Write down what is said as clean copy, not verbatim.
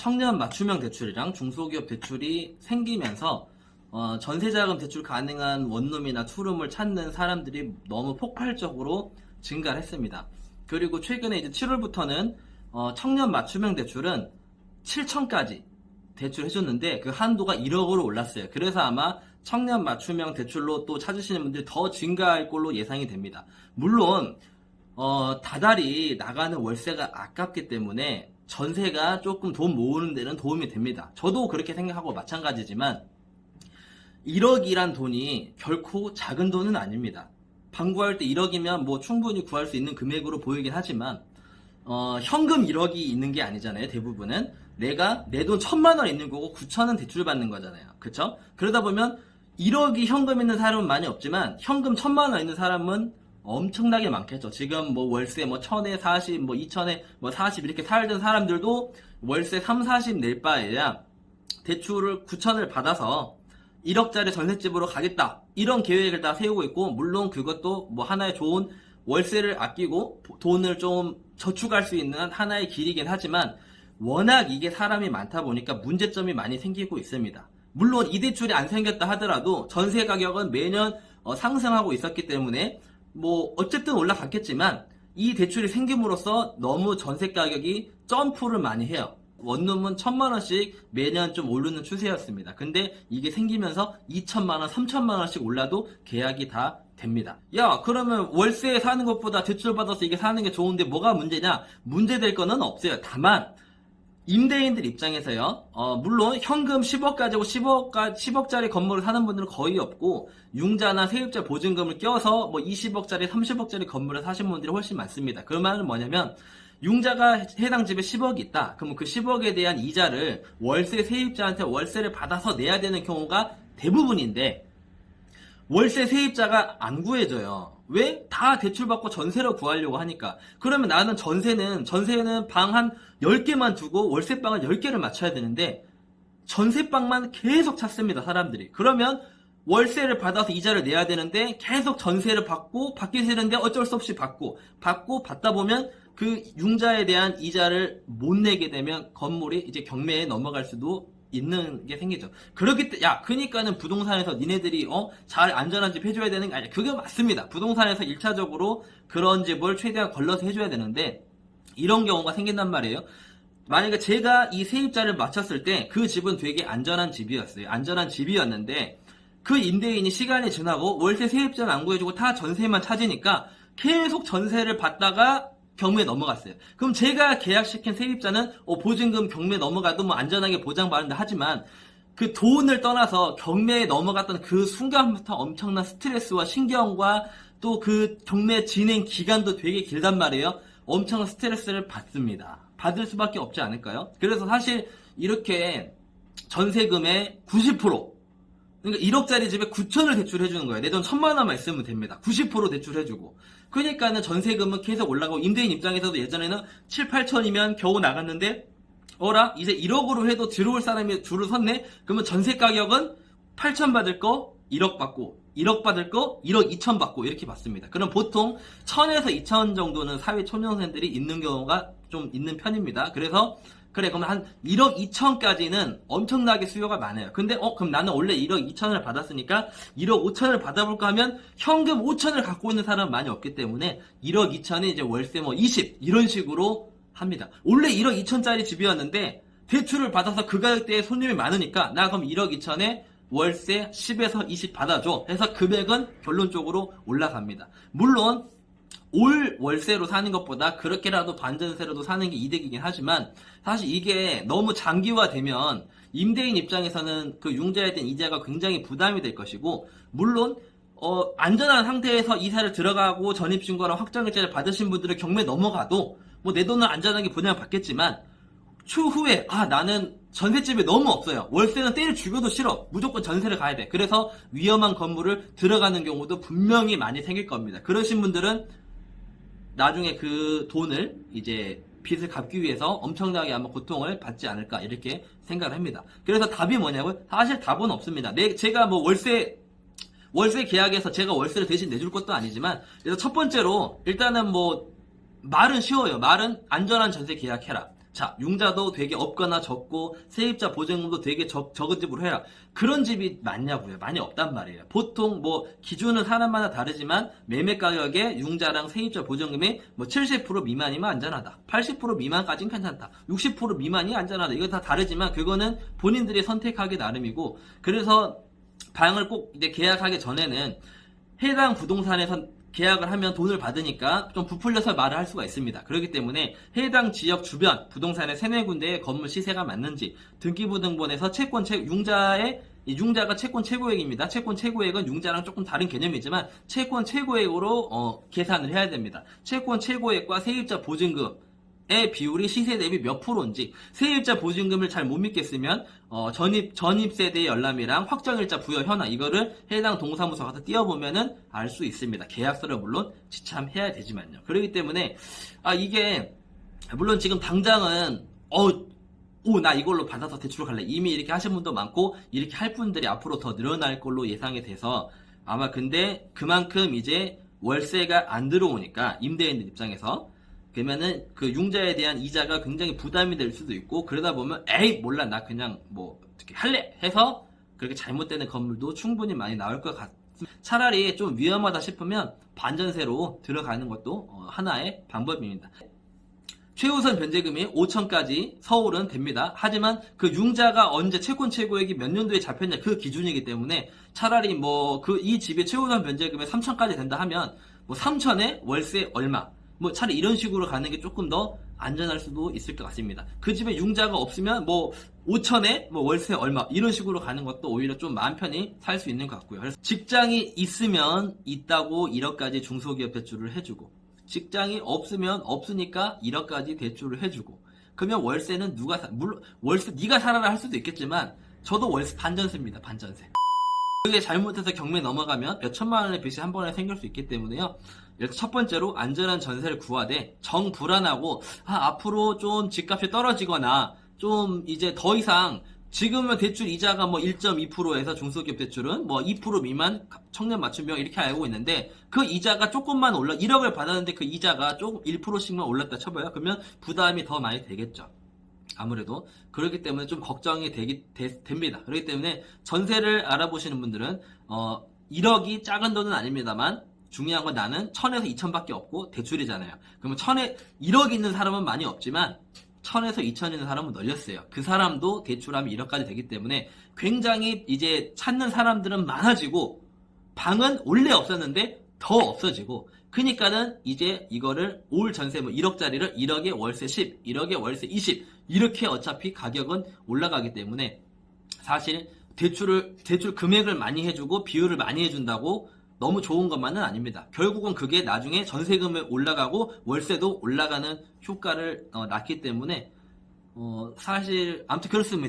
청년 맞춤형 대출이랑 중소기업 대출이 생기면서 전세자금 대출 가능한 원룸이나 투룸을 찾는 사람들이 너무 폭발적으로 증가를 했습니다. 그리고 최근에 이제 7월부터는 청년 맞춤형 대출은 7천까지 대출해줬는데 그 한도가 1억으로 올랐어요. 그래서 아마 청년 맞춤형 대출로 또 찾으시는 분들이 더 증가할 걸로 예상이 됩니다. 물론 다달이 나가는 월세가 아깝기 때문에 전세가 조금 돈 모으는 데는 도움이 됩니다. 저도 그렇게 생각하고 마찬가지지만 1억이란 돈이 결코 작은 돈은 아닙니다. 방구할 때 1억이면 뭐 충분히 구할 수 있는 금액으로 보이긴 하지만 현금 1억이 있는 게 아니잖아요. 대부분은 내가 내 돈 1,000만 원 있는 거고 9천원 대출 받는 거잖아요. 그쵸? 그러다 보면 1억이 현금 있는 사람은 많이 없지만 현금 1,000만 원 있는 사람은 엄청나게 많겠죠. 지금 뭐 월세 뭐 1,000에 40, 뭐 2,000에 뭐 40 이렇게 살던 사람들도 월세 3, 40 낼 바에야 대출을 9천을 받아서 1억짜리 전셋집으로 가겠다. 이런 계획을 다 세우고 있고, 물론 그것도 뭐 하나의 좋은 월세를 아끼고 돈을 좀 저축할 수 있는 하나의 길이긴 하지만 워낙 이게 사람이 많다 보니까 문제점이 많이 생기고 있습니다. 물론 이 대출이 안 생겼다 하더라도 전세 가격은 매년 상승하고 있었기 때문에 뭐 어쨌든 올라갔겠지만 이 대출이 생김으로써 너무 전세 가격이 점프를 많이 해요. 원룸은 1,000만원씩 매년 좀 오르는 추세였습니다. 근데 이게 생기면서 2,000만원, 3,000만원씩 올라도 계약이 다 됩니다. 야, 그러면 월세에 사는 것보다 대출 받아서 이게 사는 게 좋은데 뭐가 문제냐? 문제될 거는 없어요. 다만 임대인들 입장에서요, 물론 현금 10억 가지고 10억짜리 건물을 사는 분들은 거의 없고, 융자나 세입자 보증금을 껴서 뭐 20억짜리, 30억짜리 건물을 사신 분들이 훨씬 많습니다. 그 말은 뭐냐면, 융자가 해당 집에 10억이 있다. 그러면 그 10억에 대한 이자를 월세 세입자한테 월세를 받아서 내야 되는 경우가 대부분인데, 월세 세입자가 안 구해져요. 왜? 다 대출받고 전세로 구하려고 하니까. 그러면 나는 전세는 방 한 10개만 두고 월세방을 10개를 맞춰야 되는데 전세방만 계속 찾습니다, 사람들이. 그러면 월세를 받아서 이자를 내야 되는데 계속 전세를 받기 싫은데 어쩔 수 없이 받다 보면 그 융자에 대한 이자를 못 내게 되면 건물이 이제 경매에 넘어갈 수도 있는 게 생기죠. 그러니까는 부동산에서 니네들이 잘 안전한 집 해줘야 되는 게 아니야. 그게 맞습니다. 부동산에서 1차적으로 그런 집을 최대한 걸러서 해줘야 되는데 이런 경우가 생긴단 말이에요. 만약에 제가 이 세입자를 맞췄을 때 그 집은 되게 안전한 집이었어요. 안전한 집이었는데 그 임대인이 시간이 지나고 월세 세입자는 안 구해주고 다 전세만 찾으니까 계속 전세를 받다가 경매에 넘어갔어요. 그럼 제가 계약시킨 세입자는 보증금 경매에 넘어가도 뭐 안전하게 보장받는다 하지만 그 돈을 떠나서 경매에 넘어갔던 그 순간부터 엄청난 스트레스와 신경과 또 그 경매 진행 기간도 되게 길단 말이에요. 엄청난 스트레스를 받습니다. 받을 수밖에 없지 않을까요? 그래서 사실 이렇게 전세금의 90%, 그러니까 1억짜리 집에 9천을 대출해주는 거예요. 내 돈 1,000만 원만 있으면 됩니다. 90% 대출해주고. 그러니까는 전세금은 계속 올라가고, 임대인 입장에서도 예전에는 7, 8천이면 겨우 나갔는데, 이제 1억으로 해도 들어올 사람이 줄을 섰네? 그러면 전세 가격은 8천 받을 거 1억 받고, 1억 받을 거 1억 2천 받고, 이렇게 받습니다. 그럼 보통 1,000에서 2천 정도는 사회 초년생들이 있는 경우가 좀 있는 편입니다. 그래서 그러면 한 1억 2천까지는 엄청나게 수요가 많아요. 근데 그럼 나는 원래 1억 2천을 받았으니까 1억 5천을 받아볼까 하면 현금 5천을 갖고 있는 사람은 많이 없기 때문에 1억 2천이 이제 월세 뭐 20 이런 식으로 합니다. 원래 1억 2천짜리 집이었는데 대출을 받아서 그 가격대에 손님이 많으니까 나 그럼 1억 2천에 월세 10에서 20 받아줘 해서 금액은 결론적으로 올라갑니다. 물론 올 월세로 사는 것보다 그렇게라도 반전세로도 사는 게 이득이긴 하지만 사실 이게 너무 장기화되면 임대인 입장에서는 그 융자에 대한 이자가 굉장히 부담이 될 것이고, 물론 안전한 상태에서 이사를 들어가고 전입신고랑 확정일자를 받으신 분들은 경매 넘어가도 뭐 내 돈을 안전하게 보장받겠지만 추후에 나는 전셋집이 너무 없어요. 월세는 때려 죽여도 싫어. 무조건 전세를 가야 돼. 그래서 위험한 건물을 들어가는 경우도 분명히 많이 생길 겁니다. 그러신 분들은 나중에 그 돈을 이제 빚을 갚기 위해서 엄청나게 아마 고통을 받지 않을까 이렇게 생각을 합니다. 그래서 답이 뭐냐고요? 사실 답은 없습니다. 제가 뭐 월세 계약에서 제가 월세를 대신 내줄 것도 아니지만, 그래서 첫 번째로 일단은 뭐 말은 쉬워요. 말은 안전한 전세 계약해라. 자, 융자도 되게 없거나 적고 세입자 보증금도 되게 적은 집으로 해라. 그런 집이 많냐고요? 많이 없단 말이에요. 보통 뭐 기준은 사람마다 다르지만 매매 가격에 융자랑 세입자 보증금이 뭐 70% 미만이면 안전하다. 80% 미만까지는 괜찮다. 60% 미만이 안전하다. 이거 다 다르지만 그거는 본인들이 선택하기 나름이고, 그래서 방을 꼭 이제 계약하기 전에는 해당 부동산에서 계약을 하면 돈을 받으니까 좀 부풀려서 말을 할 수가 있습니다. 그렇기 때문에 해당 지역 주변 부동산의 세네 군데의 건물 시세가 맞는지 등기부등본에서 융자가 채권 최고액입니다. 채권 최고액은 융자랑 조금 다른 개념이지만 채권 최고액으로 계산을 해야 됩니다. 채권 최고액과 세입자 보증금의 비율이 시세 대비 몇 프로인지, 세입자 보증금을 잘 못 믿겠으면 전입 세대의 열람이랑 확정일자 부여 현황, 이거를 해당 동사무소 가서 띄워보면은 알 수 있습니다. 계약서를 물론 지참해야 되지만요. 그렇기 때문에 이게 물론 지금 당장은 나 이걸로 받아서 대출을 갈래, 이미 이렇게 하신 분도 많고 이렇게 할 분들이 앞으로 더 늘어날 걸로 예상이 돼서, 아마 근데 그만큼 이제 월세가 안 들어오니까 임대인들 입장에서 그러면은 그 융자에 대한 이자가 굉장히 부담이 될 수도 있고, 그러다 보면 에이 몰라 나 그냥 뭐 어떻게 할래 해서 그렇게 잘못되는 건물도 충분히 많이 나올 것 같습니다. 차라리 좀 위험하다 싶으면 반전세로 들어가는 것도 하나의 방법입니다. 최우선 변제금이 5천까지 서울은 됩니다. 하지만 그 융자가 언제 채권 최고액이 몇 년도에 잡혔냐 그 기준이기 때문에, 차라리 뭐 이 집의 최우선 변제금이 3천까지 된다 하면 뭐 3천에 월세 얼마, 뭐 차라리 이런 식으로 가는 게 조금 더 안전할 수도 있을 것 같습니다. 그 집에 융자가 없으면 뭐 5천에 뭐 월세 얼마 이런 식으로 가는 것도 오히려 좀 마음 편히 살 수 있는 것 같고요. 그래서 직장이 있으면 있다고 1억까지 중소기업 대출을 해주고, 직장이 없으면 없으니까 1억까지 대출을 해주고, 그러면 월세는 물론 월세 네가 살아라 할 수도 있겠지만 저도 월세 반전세입니다. 반전세. 그게 잘못해서 경매 넘어가면 몇 천만 원의 빚이 한 번에 생길 수 있기 때문에요. 첫 번째로 안전한 전세를 구하되, 정 불안하고 앞으로 좀 집값이 떨어지거나 좀 이제 더 이상 지금은 대출 이자가 뭐 1.2%에서 중소기업 대출은 뭐 2% 미만 청년 맞춤형 이렇게 알고 있는데, 그 이자가 조금만 1억을 받았는데 그 이자가 조금 1%씩만 올랐다 쳐봐요. 그러면 부담이 더 많이 되겠죠. 아무래도 그렇기 때문에 좀 걱정이 됩니다. 그렇기 때문에 전세를 알아보시는 분들은 1억이 작은 돈은 아닙니다만, 중요한 건 나는 1000에서 2000밖에 없고 대출이잖아요. 그러면 1억 있는 사람은 많이 없지만 1000에서 2000 있는 사람은 널렸어요. 그 사람도 대출하면 1억까지 되기 때문에 굉장히 이제 찾는 사람들은 많아지고, 방은 원래 없었는데 더 없어지고, 그러니까는 이제 이거를 올 전세 뭐 1억짜리를 1억에 월세 10, 1억에 월세 20 이렇게 어차피 가격은 올라가기 때문에, 사실 대출 금액을 많이 해주고 비율을 많이 해준다고 너무 좋은 것만은 아닙니다. 결국은 그게 나중에 전세금이 올라가고 월세도 올라가는 효과를 낳기 때문에 사실 아무튼 그렇습니다.